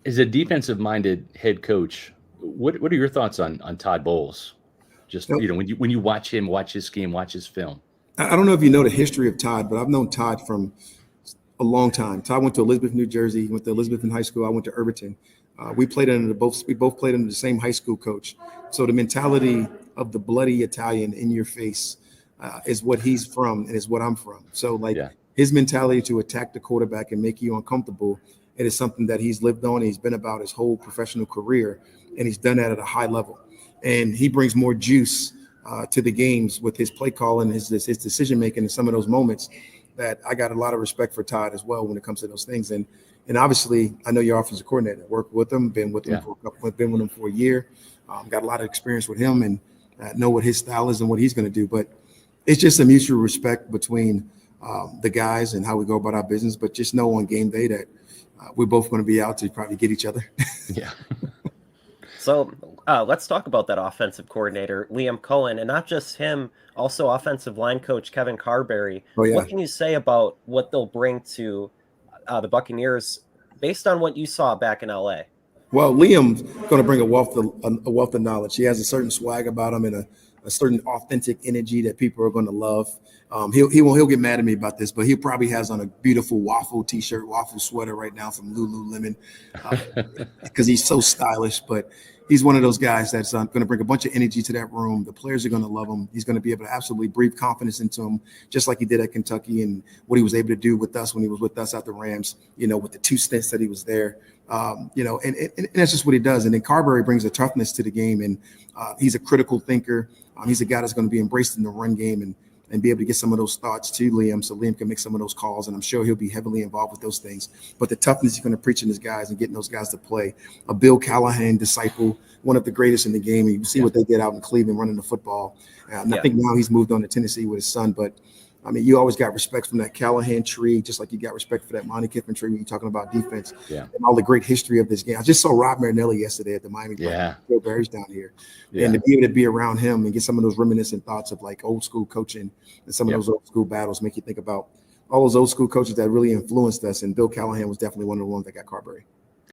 As a defensive-minded head coach, what are your thoughts on Todd Bowles? Just, Now, when you watch him, watch his game, watch his film. I don't know if you know the history of Todd, but I've known Todd from a long time. Todd went to Elizabeth, New Jersey. He went to Elizabeth in high school. I went to Irvington. We both played under the same high school coach. So the mentality of the bloody Italian in your face is what he's from and is what I'm from. So like Yeah. his mentality to attack the quarterback and make you uncomfortable, it is something that he's lived on. He's been about his whole professional career, and he's done that at a high level. And he brings more juice to the games with his play calling, his decision making in some of those moments that I got a lot of respect for Todd as well when it comes to those things. And obviously, I know your offensive coordinator. Worked with him, Yeah. been with him for a year. Got a lot of experience with him and know what his style is and what he's going to do. But it's just a mutual respect between the guys and how we go about our business. But just know on game day that we're both going to be out to probably get each other. Yeah. So let's talk about that offensive coordinator, Liam Coen, and not just him, also offensive line coach Kevin Carberry. Oh, yeah. What can you say about what they'll bring to the Buccaneers based on what you saw back in LA? Well, Liam's going to bring a wealth of knowledge. He has a certain swag about him and a certain authentic energy that people are going to love. He'll get mad at me about this, but he probably has on a beautiful waffle t-shirt, waffle sweater right now from Lululemon because he's so stylish. But he's one of those guys that's going to bring a bunch of energy to that room. The players are going to love him. He's going to be able to absolutely breathe confidence into him, just like he did at Kentucky and what he was able to do with us when he was with us at the Rams, with the 2 stints that he was there. And that's just what he does. And then Carberry brings a toughness to the game, and he's a critical thinker. He's a guy that's going to be embraced in the run game and be able to get some of those thoughts to Liam so Liam can make some of those calls. And I'm sure he'll be heavily involved with those things. But the toughness he's going to preach in his guys and getting those guys to play. A Bill Callahan disciple, one of the greatest in the game. And you see what they get out in Cleveland running the football. And I think now he's moved on to Tennessee with his son. But I mean, you always got respect from that Callahan tree, just like you got respect for that Monty Kiffin tree when you're talking about defense and all the great history of this game. I just saw Rob Marinelli yesterday at the Miami. Joe Barry's down here. And to be able to be around him and get some of those reminiscent thoughts of like old school coaching and some of those old school battles make you think about all those old school coaches that really influenced us. And Bill Callahan was definitely one of the ones that got Carberry.